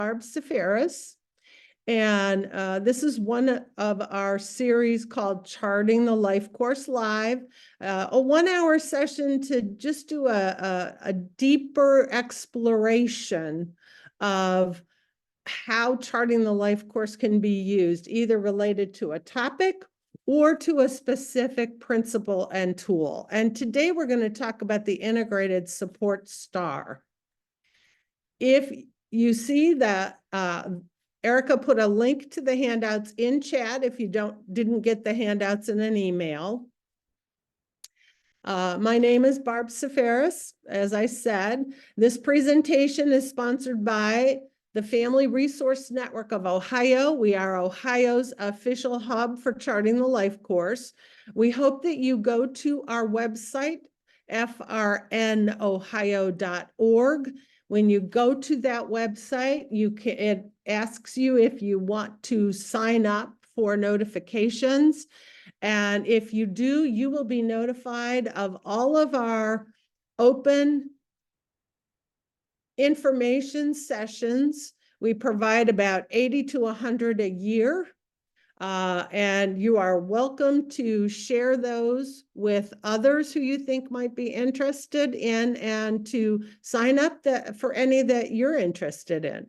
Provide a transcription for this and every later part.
Barb Safaris, and this is one of our series called Charting the Life Course Live, a 1-hour session to just do a deeper exploration of how charting the life course can be used, either related to a topic or to a specific principle and tool. And today we're going to talk about the integrated support star. If you see that Erica put a link to the handouts in chat if you didn't get the handouts in an email. My name is Barb Safaris. As I said, this presentation is sponsored by the Family Resource Network of Ohio. We are Ohio's official hub for charting the life course. We hope that you go to our website, frnohio.org. When you go to that website, it asks you if you want to sign up for notifications. And if you do, you will be notified of all of our open information sessions. We provide about 80 to 100 a year. And you are welcome to share those with others who you think might be interested in and to sign up for any that you're interested in.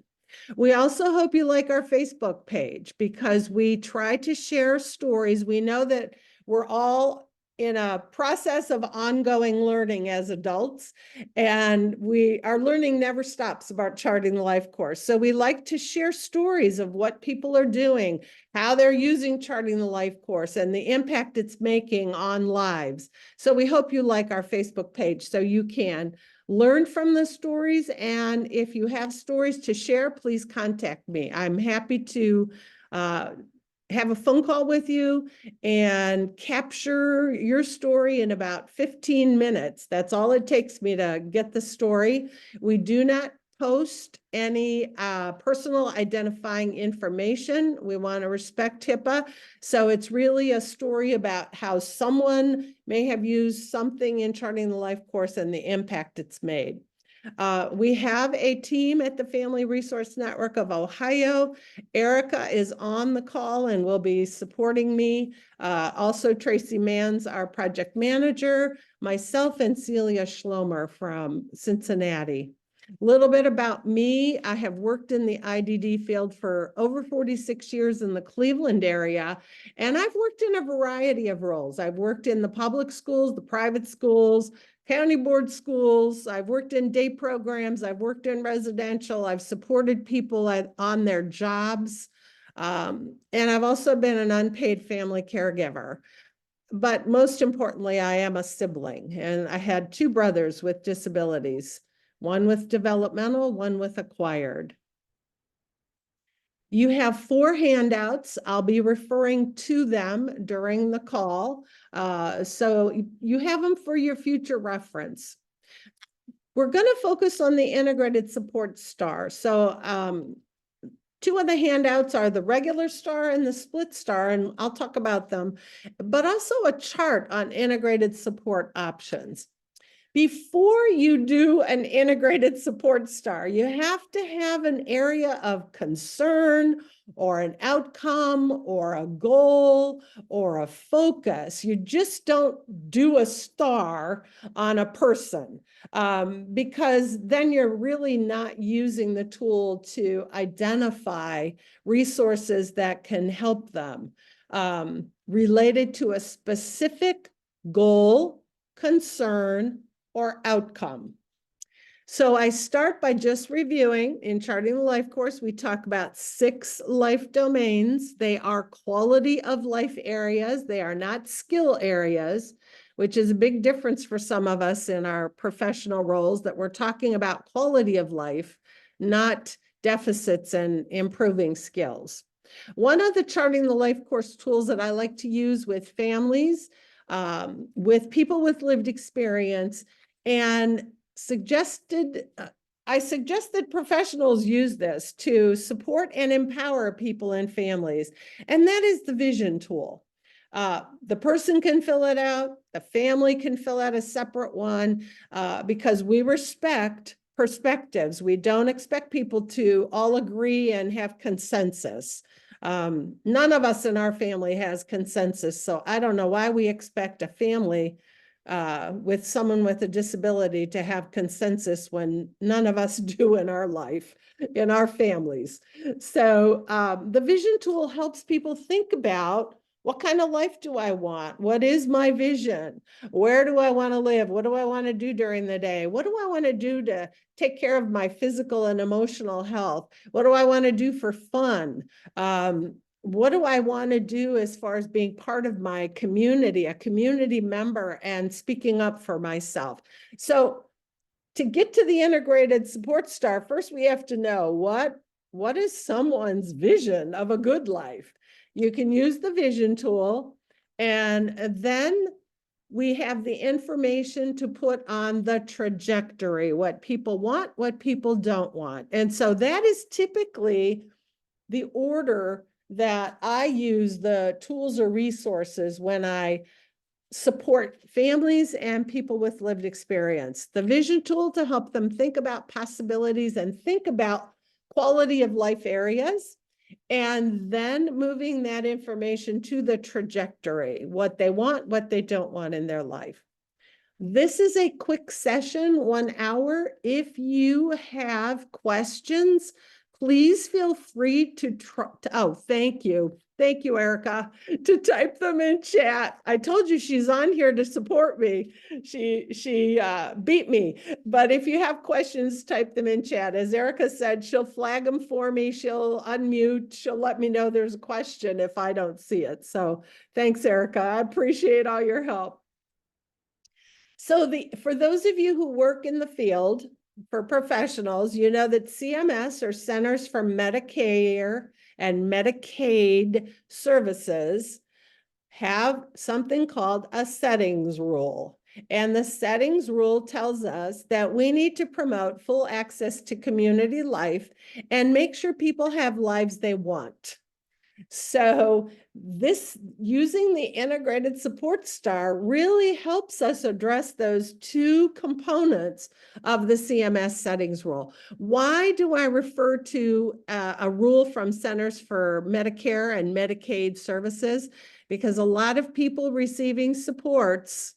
We also hope you like our Facebook page because we try to share stories. We know that we're all in a process of ongoing learning as adults, and our learning never stops about charting the life course. So we like to share stories of what people are doing, how they're using charting the life course, and the impact it's making on lives. So we hope you like our Facebook page so you can learn from the stories. And if you have stories to share, please contact me. I'm happy to have a phone call with you and capture your story in about 15 minutes. That's all it takes me to get the story. We do not post any personal identifying information. We want to respect HIPAA. So it's really a story about how someone may have used something in charting the life course and the impact it's made. We have a team at the Family Resource Network of Ohio. Erica is on the call and will be supporting me. Also, Tracy Manns, our project manager, myself, and Celia Schlomer from Cincinnati. A little bit about me. I have worked in the IDD field for over 46 years in the Cleveland area, and I've worked in a variety of roles. I've worked in the public schools, the private schools, county board schools. I've worked in day programs. I've worked in residential. I've supported people on their jobs. And I've also been an unpaid family caregiver. But most importantly, I am a sibling, and I had 2 brothers with disabilities, one with developmental, one with acquired. You have 4 handouts. I'll be referring to them during the call. So you have them for your future reference. We're going to focus on the integrated support star. So 2 of the handouts are the regular star and the split star, and I'll talk about them, but also a chart on integrated support options. Before you do an integrated support star, you have to have an area of concern or an outcome or a goal or a focus. You just don't do a star on a person because then you're really not using the tool to identify resources that can help them related to a specific goal, concern, or outcome. So I start by just reviewing. In Charting the Life course, we talk about 6 life domains. They are quality of life areas. They are not skill areas, which is a big difference for some of us in our professional roles, that we're talking about quality of life, not deficits and improving skills. One of the Charting the Life course tools that I like to use with families, with people with lived experience, and I suggested professionals use this to support and empower people and families, and that is the vision tool. The person can fill it out, the family can fill out a separate one, because we respect perspectives. We don't expect people to all agree and have consensus. None of us in our family has consensus, so I don't know why we expect a family with someone with a disability to have consensus when none of us do in our life, in our families. So the vision tool helps people think about, what kind of life do I want? What is my vision? Where do I want to live? What do I want to do during the day? What do I want to do to take care of my physical and emotional health? What do I want to do for fun? What do I want to do as far as being part of my community, a community member, and speaking up for myself? So to get to the integrated support star, first we have to know what is someone's vision of a good life. You can use the vision tool, and then we have the information to put on the trajectory, what people want, what people don't want. And so that is typically the order that I use the tools or resources when I support families and people with lived experience. The vision tool to help them think about possibilities and think about quality of life areas, and then moving that information to the trajectory, what they want, what they don't want in their life. This is a quick session, 1 hour. If you have questions, please feel free to thank you. Thank you, Erica, to type them in chat. I told you she's on here to support me. She beat me. But if you have questions, type them in chat. As Erica said, she'll flag them for me. She'll unmute. She'll let me know there's a question if I don't see it. So thanks, Erica. I appreciate all your help. So for those of you who work in the field, for professionals, you know that CMS, or Centers for Medicare and Medicaid Services, have something called a settings rule. And the settings rule tells us that we need to promote full access to community life and make sure people have lives they want. So using the integrated support star really helps us address those two components of the CMS settings rule. Why do I refer to a rule from Centers for Medicare and Medicaid Services? Because a lot of people receiving supports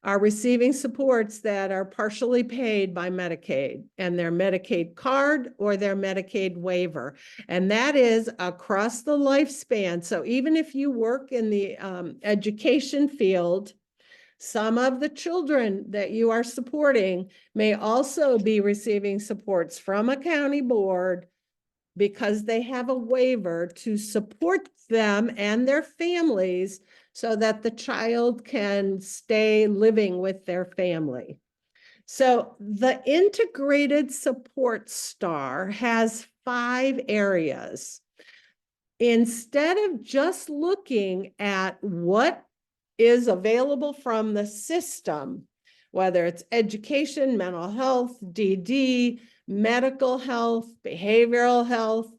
are receiving supports that are partially paid by Medicaid, and their Medicaid card or their Medicaid waiver. And that is across the lifespan. So even if you work in the education field, some of the children that you are supporting may also be receiving supports from a county board because they have a waiver to support them and their families so that the child can stay living with their family. So the integrated support star has 5 areas. Instead of just looking at what is available from the system, whether it's education, mental health, DD, medical health, behavioral health,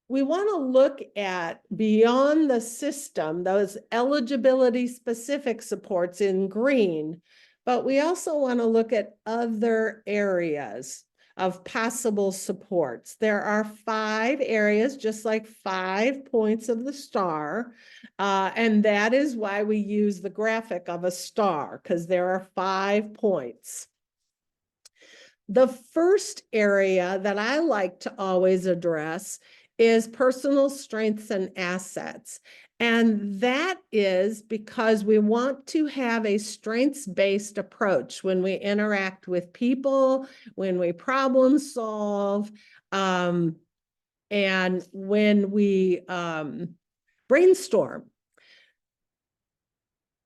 we want to look at beyond the system, those eligibility specific supports in green, but we also want to look at other areas of possible supports. There are 5 areas, just like 5 points of the star, and that is why we use the graphic of a star, because there are 5 points. The first area that I like to always address is personal strengths and assets. And that is because we want to have a strengths-based approach when we interact with people, when we problem solve, and when we brainstorm.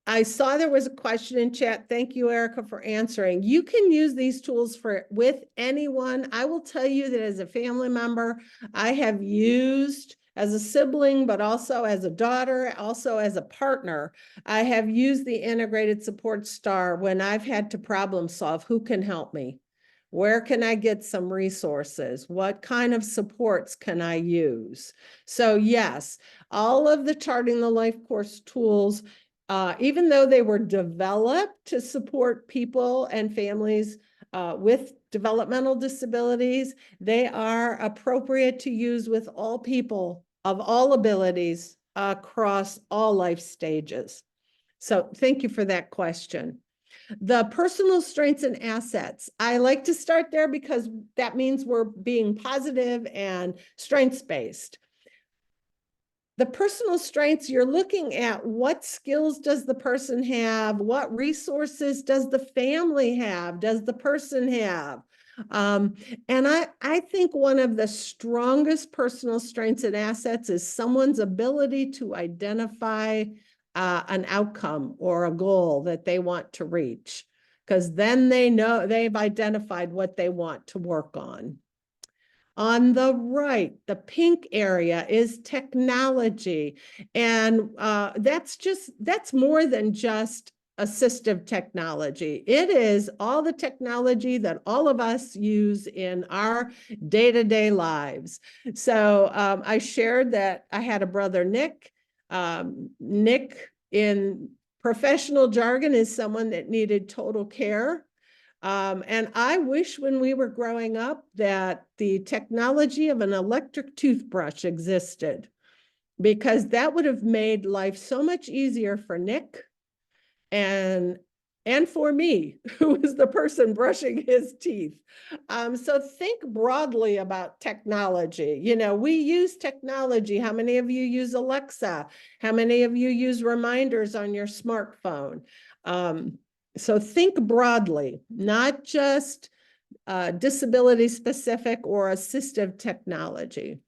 I saw there was a question in chat. Thank you, Erica, for answering. You can use these tools with anyone. I will tell you that as a family member, I have used as a sibling, but also as a daughter, also as a partner, I have used the integrated support star when I've had to problem solve. Who can help me? Where can I get some resources? What kind of supports can I use? So yes, all of the Charting the Life course tools, even though they were developed to support people and families with developmental disabilities, they are appropriate to use with all people of all abilities across all life stages. So thank you for that question. The personal strengths and assets. I like to start there because that means we're being positive and strengths-based. The personal strengths, you're looking at what skills does the person have? What resources does the family have? Does the person have? And I think one of the strongest personal strengths and assets is someone's ability to identify an outcome or a goal that they want to reach, because then they know they've identified what they want to work on. On the right, the pink area is technology. And that's more than just assistive technology. It is all the technology that all of us use in our day-to-day lives. So I shared that I had a brother, Nick. Nick, in professional jargon, is someone that needed total care. And I wish when we were growing up that the technology of an electric toothbrush existed, because that would have made life so much easier for Nick and for me, who was the person brushing his teeth. So think broadly about technology. You know, we use technology. How many of you use Alexa? How many of you use reminders on your smartphone? So think broadly, not just disability specific or assistive technology.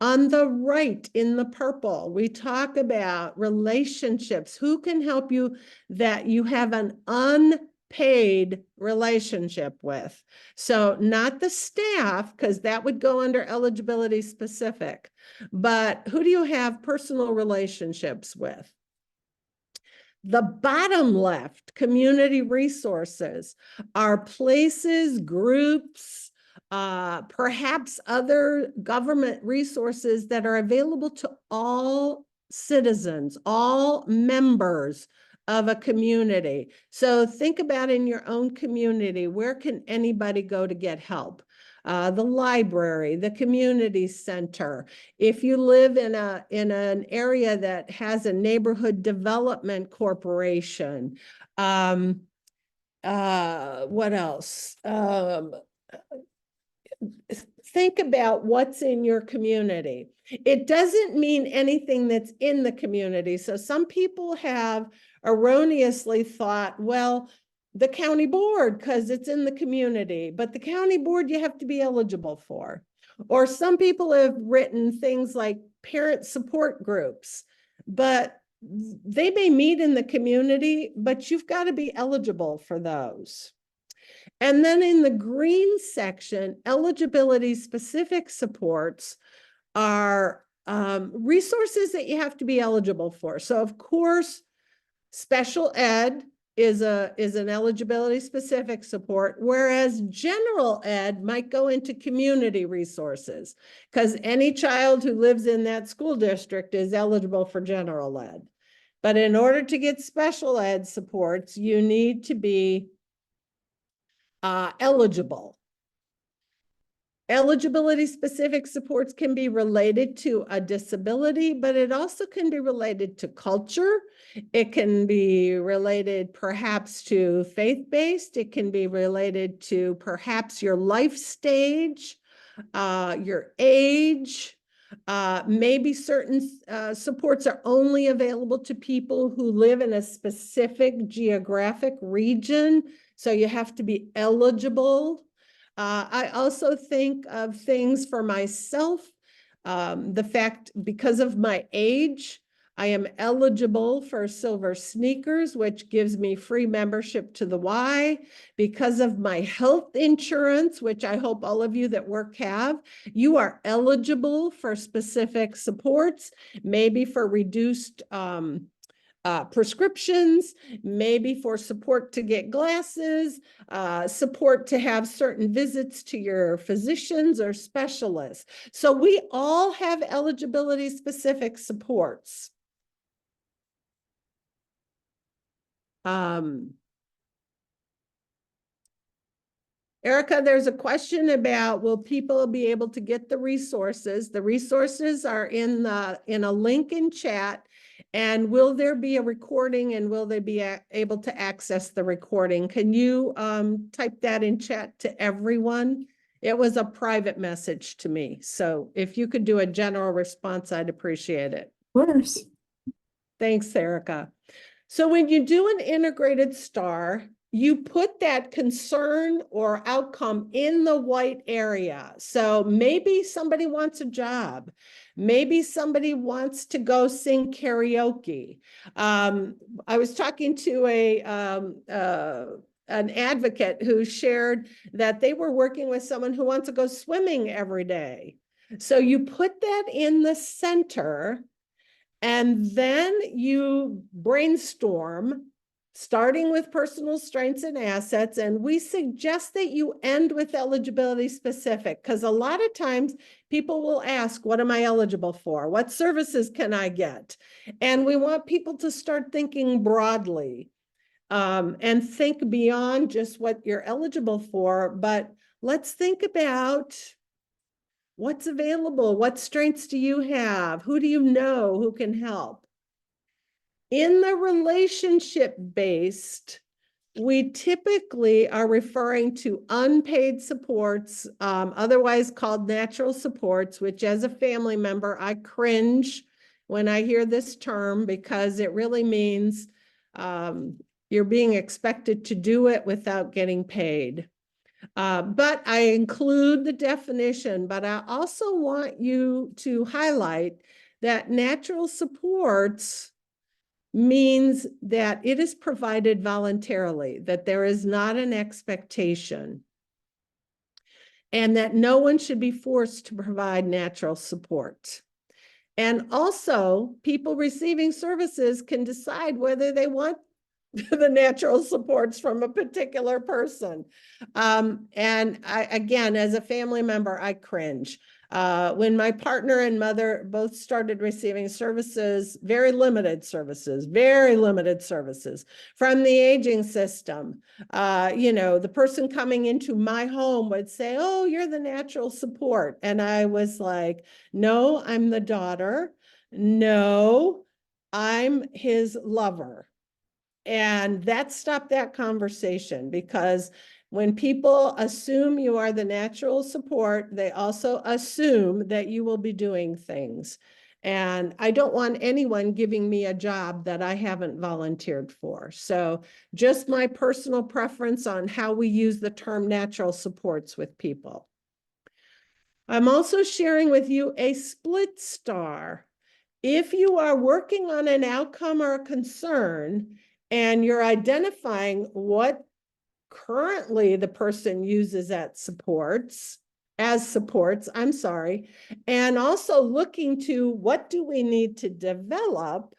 On the right, in the purple, we talk about relationships. Who can help you that you have an unpaid relationship with? So not the staff, because that would go under eligibility specific, but who do you have personal relationships with? The bottom left, community resources, are places, groups, perhaps other government resources that are available to all citizens, all members of a community. So think about in your own community, where can anybody go to get help? The library, the community center. If you live in an area that has a neighborhood development corporation, what else? Think about what's in your community. It doesn't mean anything that's in the community. So some people have erroneously thought, well, the county board, because it's in the community, but the county board you have to be eligible for. Or some people have written things like parent support groups, but they may meet in the community, but you've got to be eligible for those. And then in the green section, eligibility specific supports are resources that you have to be eligible for. So of course, special ed is an eligibility specific support, whereas general ed might go into community resources, because any child who lives in that school district is eligible for general ed. But in order to get special ed supports, you need to be eligible. Eligibility specific supports can be related to a disability, but it also can be related to culture. It can be related perhaps to faith-based. It can be related to perhaps your life stage, your age. Maybe certain supports are only available to people who live in a specific geographic region. So you have to be eligible. I also think of things for myself. The fact, because of my age, I am eligible for silver sneakers, which gives me free membership to the Y. Because of my health insurance, which I hope all of you that work have, you are eligible for specific supports, maybe for reduced prescriptions, maybe for support to get glasses, support to have certain visits to your physicians or specialists. So we all have eligibility specific supports. Erica, there's a question about, will people be able to get the resources? The resources are in a link in chat. And will there be a recording, and will they be able to access the recording? Can you type that in chat to everyone? It was a private message to me. So if you could do a general response, I'd appreciate it. Of course. Thanks, Erica. So when you do an integrated STAR, you put that concern or outcome in the white area. So maybe somebody wants a job. Maybe somebody wants to go sing karaoke. I was talking to an advocate who shared that they were working with someone who wants to go swimming every day. So you put that in the center, and then you brainstorm, starting with personal strengths and assets. And we suggest that you end with eligibility specific, because a lot of times people will ask, what am I eligible for? What services can I get? And we want people to start thinking broadly and think beyond just what you're eligible for. But let's think about what's available. What strengths do you have? Who do you know who can help? In the relationship-based, we typically are referring to unpaid supports, otherwise called natural supports, which as a family member, I cringe when I hear this term, because it really means you're being expected to do it without getting paid. But I include the definition, but I also want you to highlight that natural supports means that it is provided voluntarily, that there is not an expectation, and that no one should be forced to provide natural support. And also, people receiving services can decide whether they want the natural supports from a particular person. And again, as a family member, I cringe. When my partner and mother both started receiving services, very limited services from the aging system, the person coming into my home would say, oh, you're the natural support. And I was like, no, I'm the daughter. No, I'm his lover. And that stopped that conversation, because when people assume you are the natural support, they also assume that you will be doing things. And I don't want anyone giving me a job that I haven't volunteered for. So just my personal preference on how we use the term natural supports with people. I'm also sharing with you a split STAR. If you are working on an outcome or a concern, and you're identifying what currently the person uses as supports, and also looking to what do we need to develop,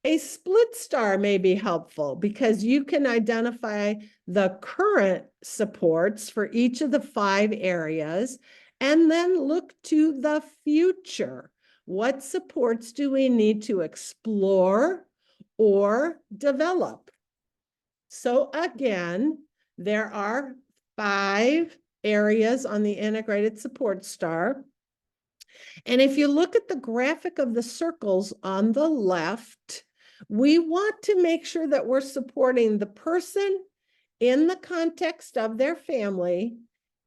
a split STAR may be helpful, because you can identify the current supports for each of the 5 areas, and then look to the future. What supports do we need to explore or develop? So again, there are 5 areas on the integrated support STAR. And if you look at the graphic of the circles on the left, we want to make sure that we're supporting the person in the context of their family,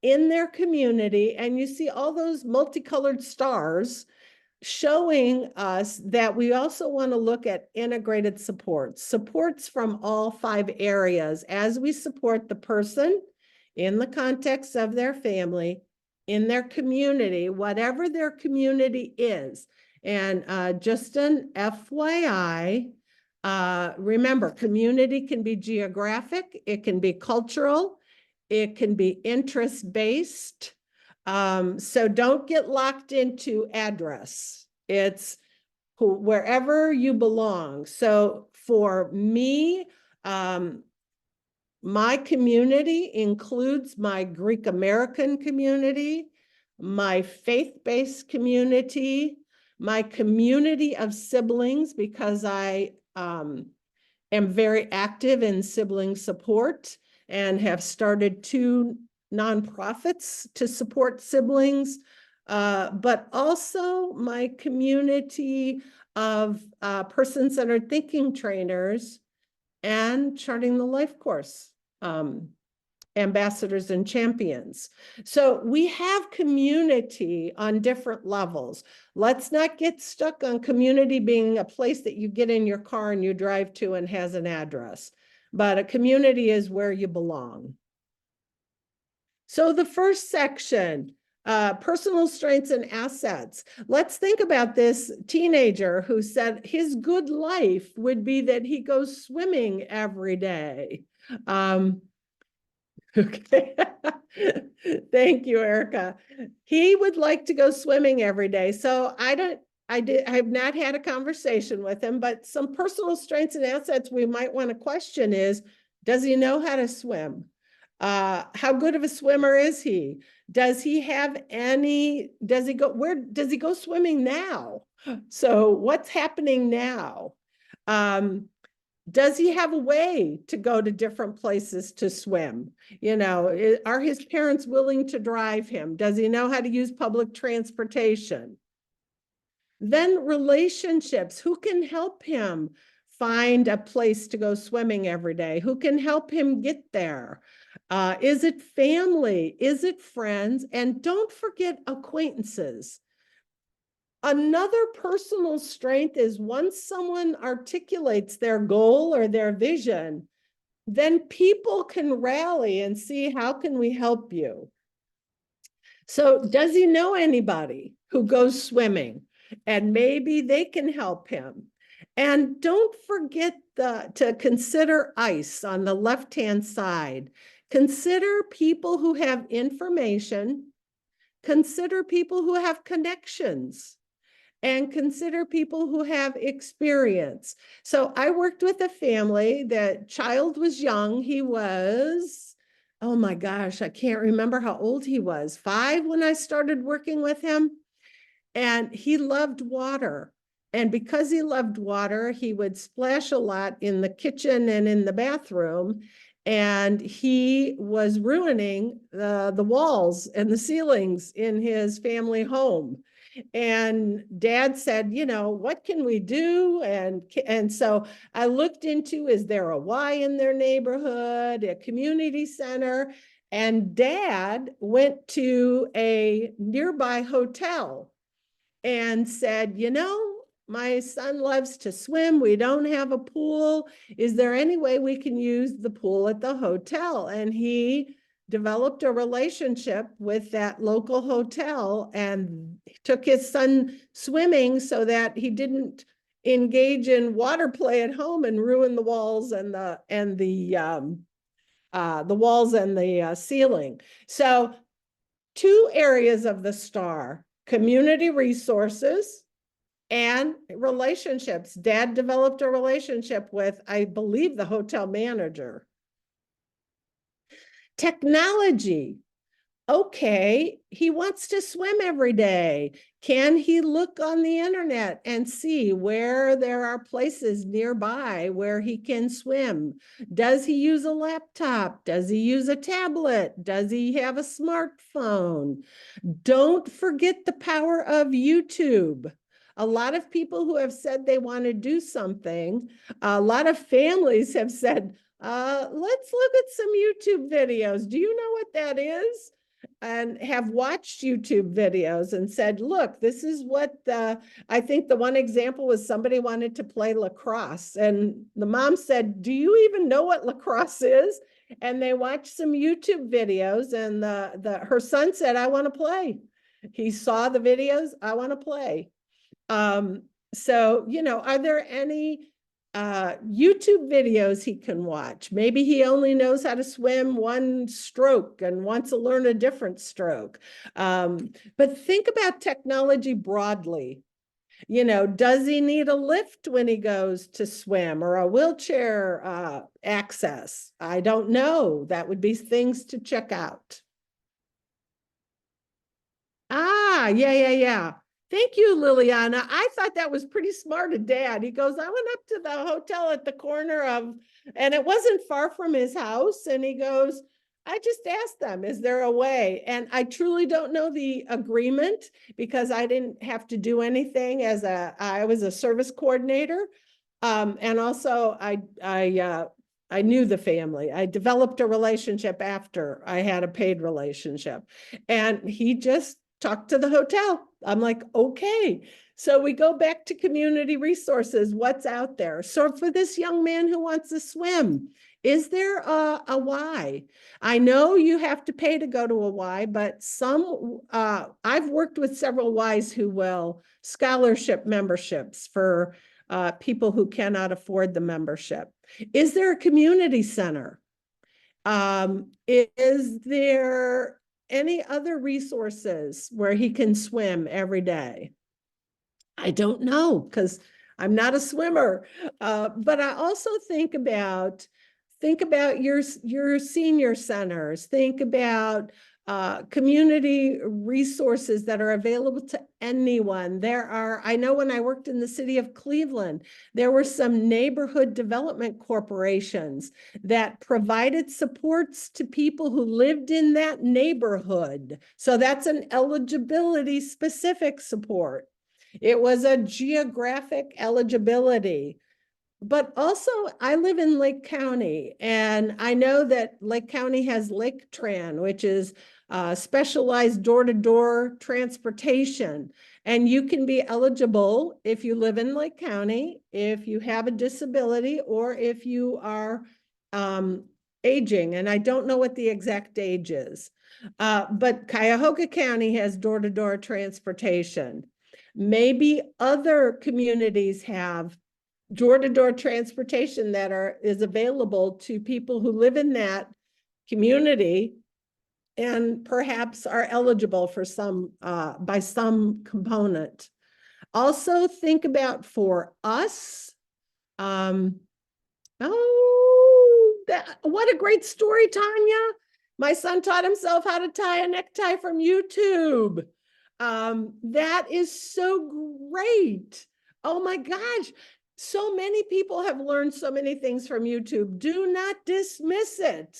in their community, and you see all those multicolored stars showing us that we also want to look at integrated supports from all 5 areas as we support the person in the context of their family, in their community, whatever their community is. And just an FYI, remember, community can be geographic, it can be cultural, it can be interest-based. So don't get locked into address. It's wherever you belong. So for me, my community includes my Greek American community, my faith-based community, my community of siblings, because I am very active in sibling support and have started 2 nonprofits to support siblings, but also my community of person-centered thinking trainers and Charting the Life course ambassadors and champions. So we have community on different levels. Let's not get stuck on community being a place that you get in your car and you drive to and has an address, but a community is where you belong. So the first section, personal strengths and assets. Let's think about this teenager who said his good life would be that he goes swimming every day. Okay. Thank you, Erica. He would like to go swimming every day. So I have not had a conversation with him, but some personal strengths and assets we might want to question is, does he know how to swim? How good of a swimmer is he? Does he have any, where does he go swimming now? So what's happening now? Does he have a way to go to different places to swim? You know, are his parents willing to drive him? Does he know how to use public transportation? Then relationships, who can help him find a place to go swimming every day? Who can help him get there? Is it family? Is it friends? And don't forget acquaintances. Another personal strength is once someone articulates their goal or their vision, then people can rally and see how can we help you. So does he know anybody who goes swimming? And maybe they can help him. And don't forget to consider ICE on the left-hand side. Consider people who have information. Consider people who have connections. And consider people who have experience. So I worked with a family. The child was young. He was, oh my gosh, I can't remember how old he was. 5 when I started working with him. And he loved water. And because he loved water, he would splash a lot in the kitchen and in the bathroom. And he was ruining the walls and the ceilings in his family home. And Dad said, you know, what can we do? And so I looked into, is there a Y in their neighborhood, a community center? And Dad went to a nearby hotel and said, you know, my son loves to swim. We don't have a pool. Is there any way we can use the pool at the hotel? And he developed a relationship with that local hotel and took his son swimming so that he didn't engage in water play at home and ruin the walls and the walls and the ceiling. So 2 areas of the STAR: community resources and relationships. Dad developed a relationship with, I believe, the hotel manager. Technology. Okay, he wants to swim every day. Can he look on the internet and see where there are places nearby where he can swim? Does he use a laptop? Does he use a tablet? Does he have a smartphone? Don't forget the power of YouTube. A lot of people who have said they want to do something, a lot of families have said, let's look at some YouTube videos. Do you know what that is? And have watched YouTube videos and said, look, this is what I think the one example was somebody wanted to play lacrosse. And the mom said, do you even know what lacrosse is? And they watched some YouTube videos and her son said, I want to play. He saw the videos, I want to play. So, you know, are there any YouTube videos he can watch? Maybe he only knows how to swim one stroke and wants to learn a different stroke. But think about technology broadly. You know, does he need a lift when he goes to swim or a wheelchair access? I don't know. That would be things to check out. Yeah. Thank you, Liliana. I thought that was pretty smart of Dad. He goes, I went up to the hotel at the corner of, and it wasn't far from his house. And he goes, I just asked them, is there a way? And I truly don't know the agreement because I didn't have to do anything I was a service coordinator. And also I knew the family. I developed a relationship after I had a paid relationship, and he just talked to the hotel. I'm like, okay. So we go back to community resources. What's out there? So for this young man who wants to swim, is there a Y? I know you have to pay to go to a Y, but I've worked with several Ys who will scholarship memberships for people who cannot afford the membership. Is there a community center? Is there any other resources where he can swim every day? I don't know because I'm not a swimmer. But I also think about your senior centers. Think about community resources that are available to anyone. I know when I worked in the city of Cleveland, there were some neighborhood development corporations that provided supports to people who lived in that neighborhood. So that's an eligibility specific support. It was a geographic eligibility. But also, I live in Lake County, and I know that Lake County has Lake Tran, which is specialized door-to-door transportation. And you can be eligible if you live in Lake County, if you have a disability, or if you are aging. And I don't know what the exact age is. But Cuyahoga County has door-to-door transportation. Maybe other communities have door-to-door transportation that is available to people who live in that community and perhaps are eligible for by some component. Also think about for us, what a great story, Tanya. My son taught himself how to tie a necktie from YouTube. That is so great. Oh my gosh. So many people have learned so many things from YouTube. Do not dismiss it.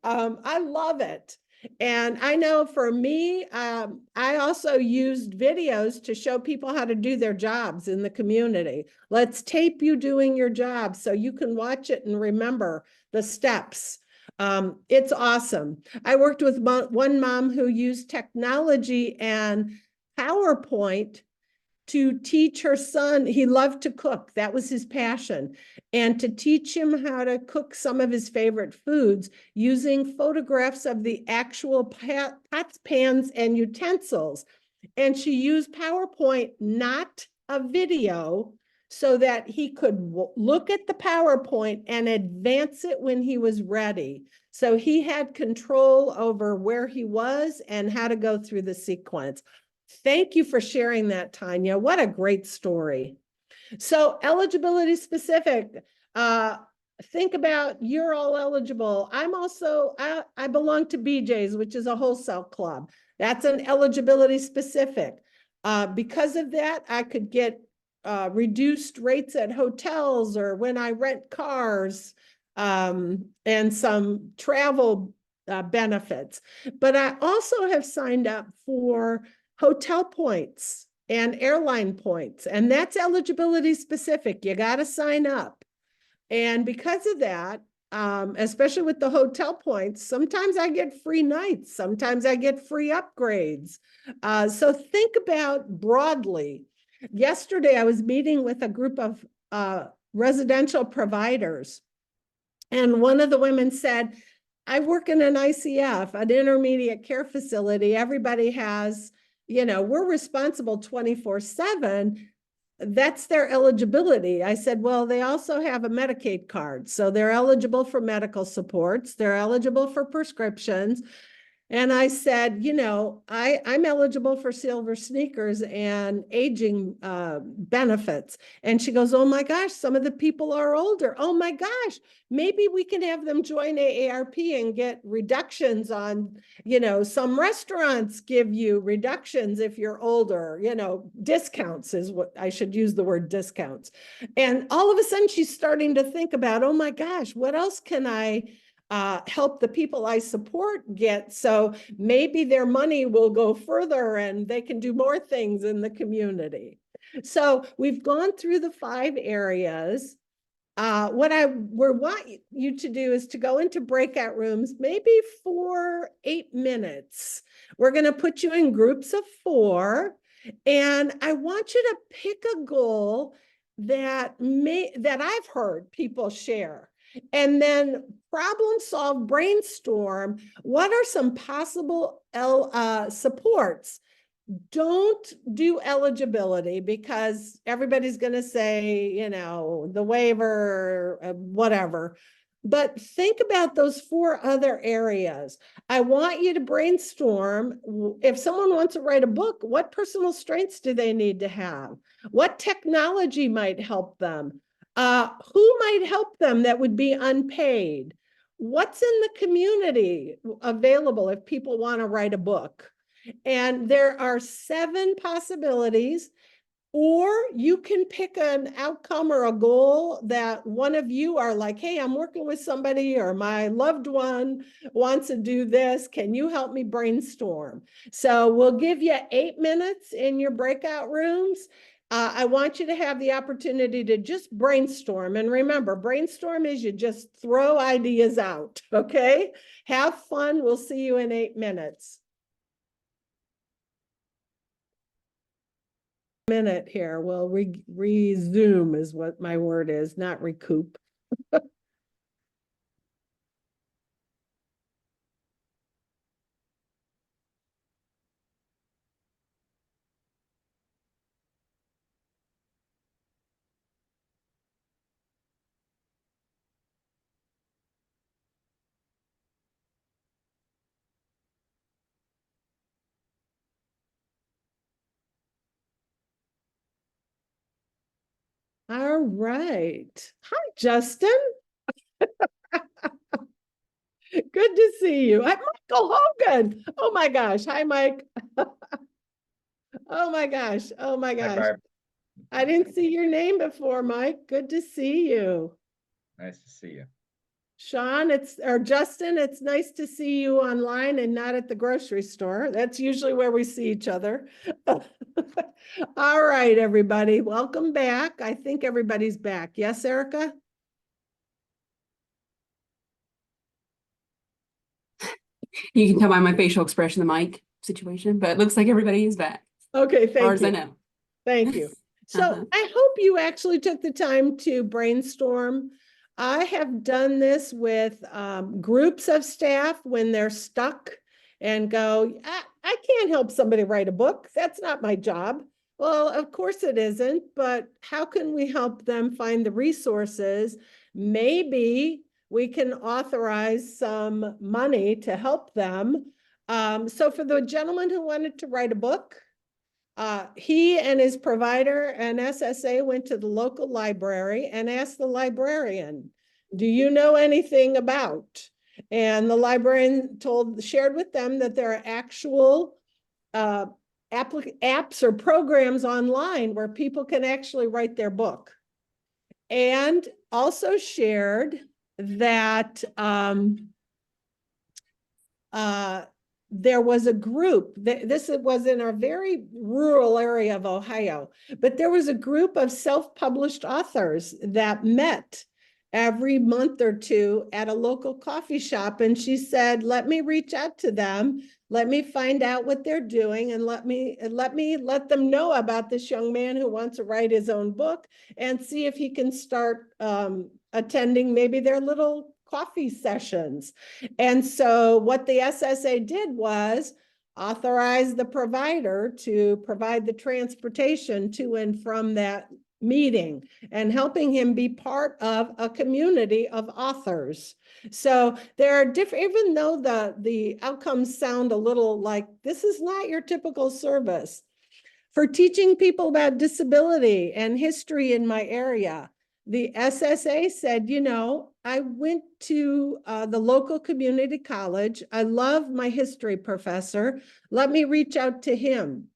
I love it. And I know for me, I also used videos to show people how to do their jobs in the community. Let's tape you doing your job so you can watch it and remember the steps. It's awesome. I worked with one mom who used technology and PowerPoint to teach her son. He loved to cook. That was his passion. And to teach him how to cook some of his favorite foods using photographs of the actual pots, pans, and utensils. And she used PowerPoint, not a video, so that he could look at the PowerPoint and advance it when he was ready. So he had control over where he was and how to go through the sequence. Thank you for sharing that, Tanya. What a great story. So eligibility specific, think about you're all eligible. I belong to BJ's, which is a wholesale club. That's an eligibility specific. Because of that, I could get reduced rates at hotels or when I rent cars, and some travel benefits. But I also have signed up for hotel points and airline points, and that's eligibility specific. You got to sign up. And because of that, especially with the hotel points, sometimes I get free nights, sometimes I get free upgrades. So think about broadly. Yesterday, I was meeting with a group of residential providers, and one of the women said, I work in an ICF, an intermediate care facility. Everybody has, we're responsible 24/7. That's their eligibility. I said, well, they also have a Medicaid card. So they're eligible for medical supports. They're eligible for prescriptions. And I said, I'm eligible for silver sneakers and aging benefits. And she goes, oh my gosh, some of the people are older. Oh my gosh, maybe we can have them join AARP and get reductions on, some restaurants give you reductions if you're older, discounts is what I should use the word discounts. And all of a sudden she's starting to think about, oh my gosh, what else can I help the people I support get, so maybe their money will go further and they can do more things in the community. So we've gone through the 5 areas. What I want you to do is to go into breakout rooms, maybe for 8 minutes. We're going to put you in groups of 4, and I want you to pick a goal that I've heard people share, and then problem solve, brainstorm. What are some possible supports? Don't do eligibility, because everybody's going to say, you know, the waiver, whatever. But think about those 4 other areas. I want you to brainstorm. If someone wants to write a book, what personal strengths do they need to have? What technology might help them? Who might help them that would be unpaid? What's in the community available if people want to write a book? And there are 7 possibilities, or you can pick an outcome or a goal that one of you are like, hey, I'm working with somebody, or my loved one wants to do this. Can you help me brainstorm? So we'll give you 8 minutes in your breakout rooms. I want you to have the opportunity to just brainstorm. And remember, brainstorm is you just throw ideas out, okay? Have fun. We'll see you in 8 minutes. Minute here. We'll resume is what my word is, not recoup. All right. Hi, Justin. Good to see you. I'm Michael Hogan. Oh my gosh. Hi, Mike. Oh my gosh. Oh my Hi, gosh. Barb. I didn't see your name before, Mike. Good to see you. Nice to see you. Sean, Justin, it's nice to see you online and not at the grocery store. That's usually where we see each other. All right, everybody, welcome back. I think everybody's back. Yes, Erica? You can tell by my facial expression, the mic situation, but it looks like everybody is back. Okay, As far thank as I you. know. Thank you. So Uh-huh. I hope you actually took the time to brainstorm. I have done this with groups of staff when they're stuck and go, I can't help somebody write a book. That's not my job. Well, of course it isn't, but how can we help them find the resources? Maybe we can authorize some money to help them. So for the gentleman who wanted to write a book, he and his provider and SSA went to the local library and asked the librarian, do you know anything about? And the librarian shared with them that there are actual apps or programs online where people can actually write their book. And also shared that there was a group, this was in a very rural area of Ohio, but there was a group of self-published authors that met every month or 2 at a local coffee shop. And she said, let me reach out to them. Let me find out what they're doing, and let them know about this young man who wants to write his own book, and see if he can start attending maybe their little coffee sessions. And so what the SSA did was authorize the provider to provide the transportation to and from that meeting, and helping him be part of a community of authors. So there are different, even though the outcomes sound a little like this is not your typical service. For teaching people about disability and history in my area, the SSA said, you know, I went to the local community college. I love my history professor. Let me reach out to him.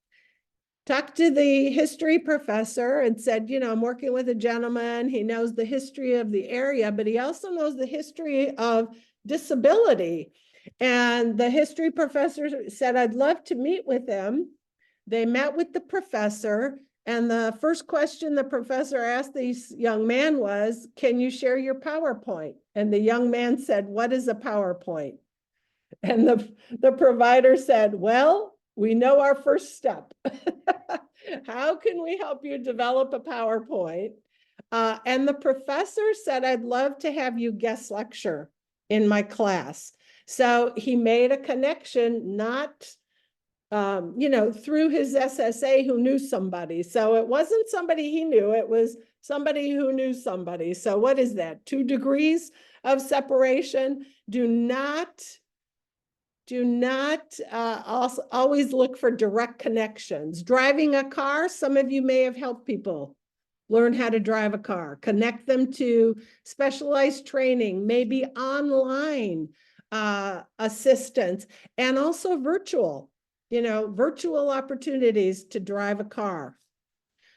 Talked to the history professor and said, you know, I'm working with a gentleman. He knows the history of the area, but he also knows the history of disability. And the history professor said, I'd love to meet with them. They met with the professor, and the first question the professor asked this young man was, can you share your PowerPoint? And the young man said, what is a PowerPoint? And the provider said, well, we know our first step. How can we help you develop a PowerPoint? And the professor said, I'd love to have you guest lecture in my class. So he made a connection, not through his SSA who knew somebody. So it wasn't somebody he knew, it was somebody who knew somebody. So what is that? 2 degrees of separation. Do not also always look for direct connections. Driving a car, some of you may have helped people learn how to drive a car. Connect them to specialized training, maybe online assistance, and also virtual opportunities to drive a car.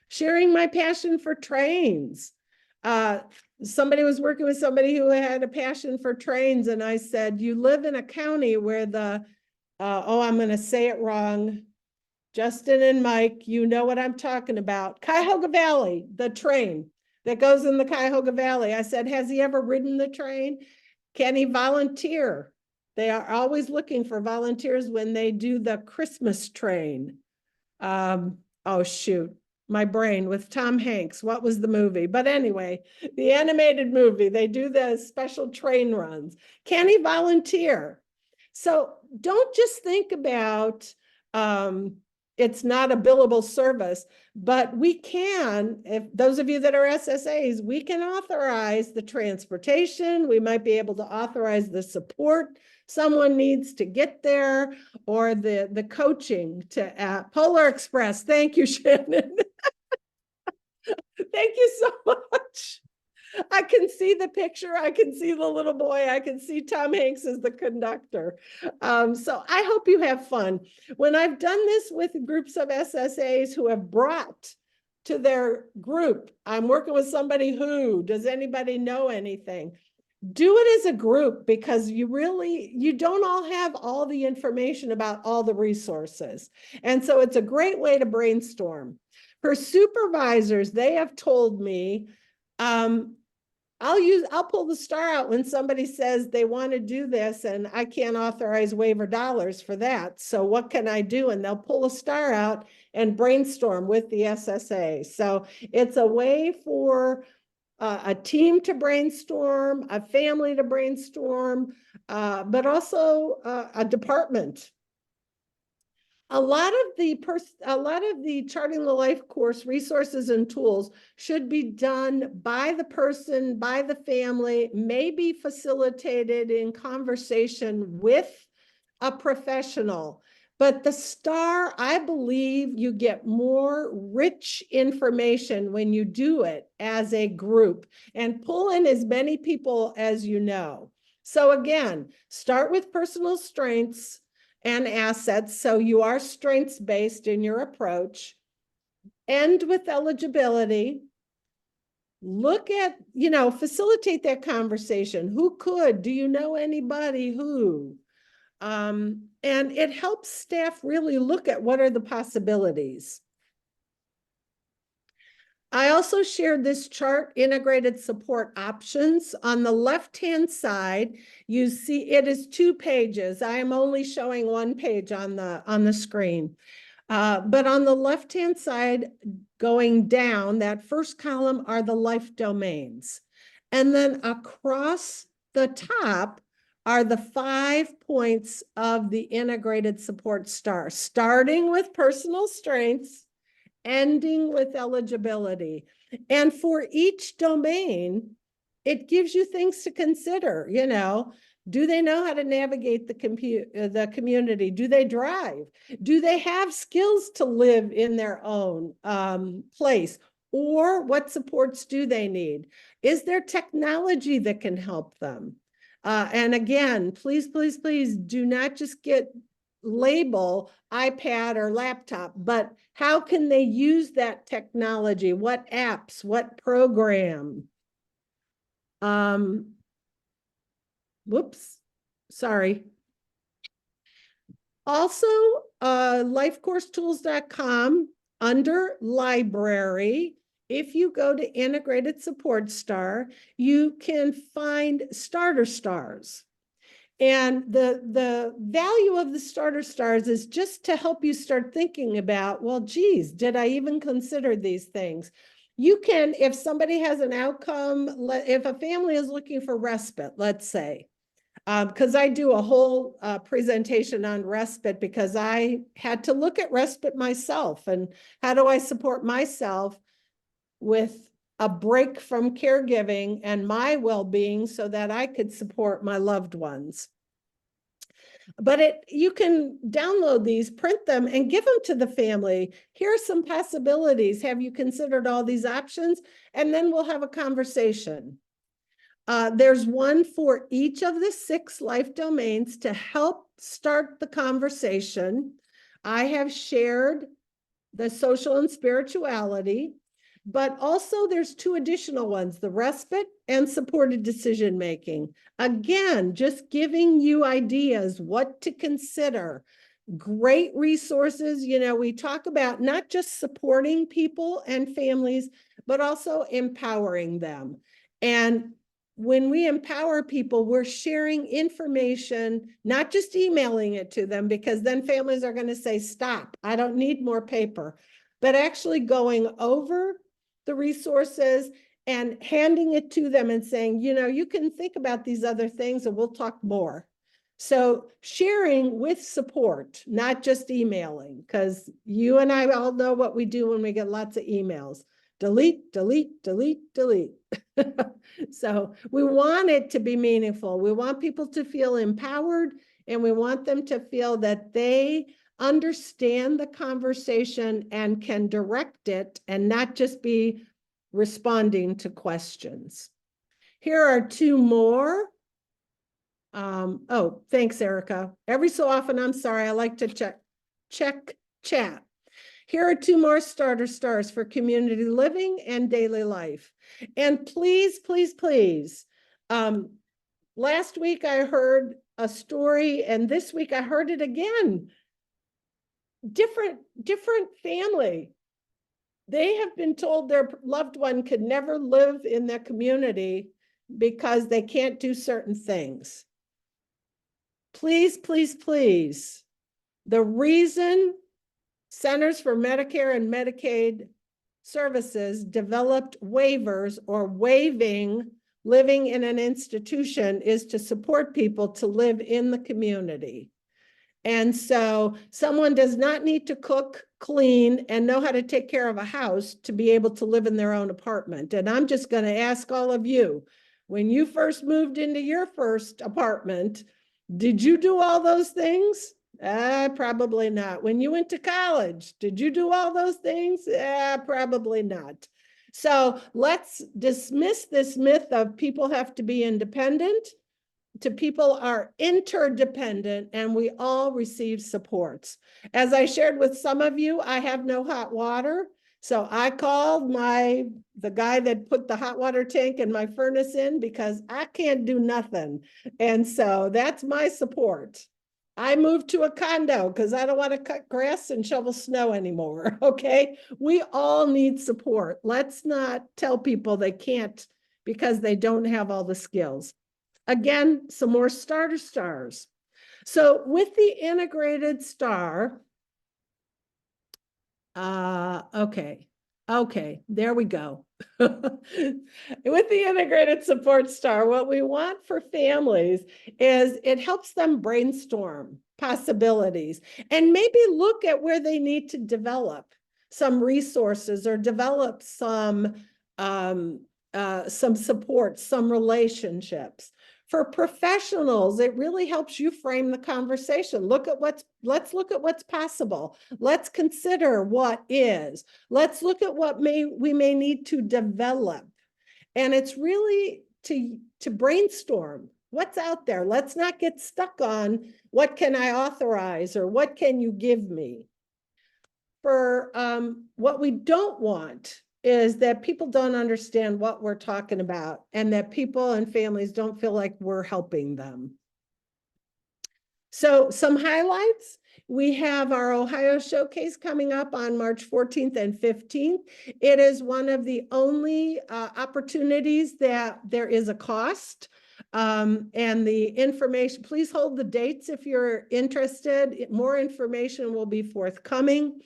Sharing my passion for trains. Somebody was working with somebody who had a passion for trains, and I said, you live in a county where I'm going to say it wrong. Justin and Mike, you know what I'm talking about. Cuyahoga Valley, the train that goes in the Cuyahoga Valley. I said, has he ever ridden the train? Can he volunteer? They are always looking for volunteers when they do the Christmas train. Oh, shoot. My brain with Tom Hanks. What was the movie? But anyway, the animated movie, they do the special train runs. Can he volunteer? So don't just think about it's not a billable service, but we can, if those of you that are SSAs, we can authorize the transportation. We might be able to authorize the support someone needs to get there, or the coaching to Polar Express. Thank you, Shannon. Thank you so much. I can see the picture. I can see the little boy. I can see Tom Hanks as the conductor. So I hope you have fun. When I've done this with groups of SSAs who have brought to their group, I'm working with somebody who, does anybody know anything? Do it as a group, because you don't all have all the information about all the resources. And so it's a great way to brainstorm. For supervisors, they have told me, I'll pull the star out when somebody says they want to do this and I can't authorize waiver dollars for that. So what can I do? And they'll pull a star out and brainstorm with the SSA. So it's a way for a team to brainstorm, a family to brainstorm, but also a department. A lot of the Charting the Life course resources and tools should be done by the person, by the family, maybe facilitated in conversation with a professional. But the star, I believe you get more rich information when you do it as a group and pull in as many people as you know. So again, start with personal strengths and assets, so you are strengths-based in your approach. End with eligibility. Look at, facilitate that conversation. Who could? Do you know anybody who? And it helps staff really look at what are the possibilities. I also shared this chart, integrated support options. On the left-hand side, you see it is 2 pages. I am only showing 1 page on the screen. But on the left-hand side, going down, that first column are the life domains. And then across the top are the 5 points of the integrated support star, starting with personal strengths, ending with eligibility. And for each domain, it gives you things to consider. Do they know how to navigate the community? Do they drive? Do they have skills to live in their own place? Or what supports do they need? Is there technology that can help them? And again, please, please, please do not just label iPad or laptop, but how can they use that technology? What apps, what program? Whoops, sorry. Also, lifecoursetools.com under library. If you go to integrated support star, you can find starter stars. And the value of the starter stars is just to help you start thinking about, well, geez, did I even consider these things? You can, if somebody has an outcome, if a family is looking for respite, let's say, because I do a whole presentation on respite because I had to look at respite myself and how do I support myself with a break from caregiving and my well-being so that I could support my loved ones. But you can download these, print them, and give them to the family. Here are some possibilities. Have you considered all these options? And then we'll have a conversation. There's one for each of the 6 life domains to help start the conversation. I have shared the social and spirituality, but also there's 2 additional ones, the respite and supported decision-making. Again, just giving you ideas, what to consider. Great resources. You know, we talk about not just supporting people and families, but also empowering them. And when we empower people, we're sharing information, not just emailing it to them, because then families are going to say, stop, I don't need more paper, but actually going over the resources and handing it to them and saying, you know, you can think about these other things and we'll talk more. So sharing with support, not just emailing, because you and I all know what we do when we get lots of emails. Delete, delete, delete, delete. So we want it to be meaningful. We want people to feel empowered, and we want them to feel that they understand the conversation and can direct it and not just be responding to questions. Here are 2 more. Oh, thanks, Erica. Every so often, I'm sorry, I like to check chat. Here are 2 more starter stars for community living and daily life. And please, please, please, last week I heard a story, and this week I heard it again. Different family. They have been told their loved one could never live in their community because they can't do certain things. Please, please, please. The reason Centers for Medicare and Medicaid Services developed waivers or waiving living in an institution is to support people to live in the community. And so someone does not need to cook, clean, and know how to take care of a house to be able to live in their own apartment. And I'm just going to ask all of you, when you first moved into your first apartment, did you do all those things? Probably not. When you went to college, did you do all those things? Probably not. So let's dismiss this myth of people have to be independent to people are interdependent, and we all receive supports. As I shared with some of you, I have no hot water. So I called the guy that put the hot water tank in my furnace in because I can't do nothing. And so that's my support. I moved to a condo because I don't want to cut grass and shovel snow anymore. Okay. We all need support. Let's not tell people they can't because they don't have all the skills. Again, some more starter stars. So with the integrated star, okay, there we go. With the integrated support star, what we want for families is it helps them brainstorm possibilities and maybe look at where they need to develop some resources or develop some support, some relationships. For professionals, it really helps you frame the conversation. Let's look at what's possible. Let's consider what is. Let's look at what we may need to develop. And it's really to brainstorm what's out there. Let's not get stuck on what can I authorize or what can you give me. For what we don't want is that people don't understand what we're talking about and that people and families don't feel like we're helping them. So some highlights. We have our Ohio Showcase coming up on March 14th and 15th. It is one of the only opportunities that there is a cost. And the information, please hold the dates if you're interested. More information will be forthcoming.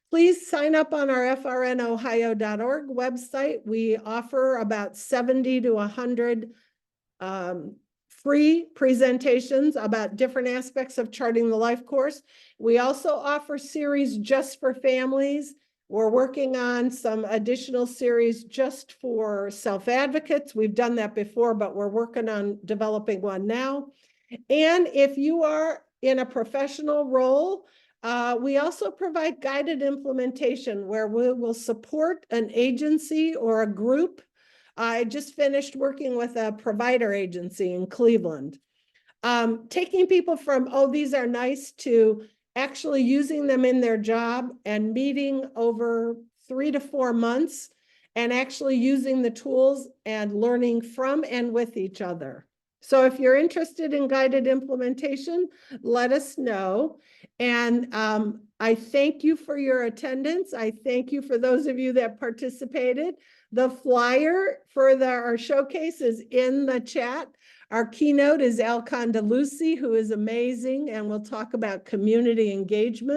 Please sign up on our frnohio.org website. We offer about 70 to 100 free presentations about different aspects of charting the life course. We also offer series just for families. We're working on some additional series just for self-advocates. We've done that before, but we're working on developing one now. And if you are in a professional role, we also provide guided implementation where we will support an agency or a group. I just finished working with a provider agency in Cleveland. Taking people from, oh, these are nice, to actually using them in their job and meeting over 3 to 4 months and actually using the tools and learning from and with each other. So if you're interested in guided implementation, let us know. And I thank you for your attendance. I thank you for those of you that participated. The flyer for our showcase is in the chat. Our keynote is Al Condalucci, who is amazing, and we'll talk about community engagement.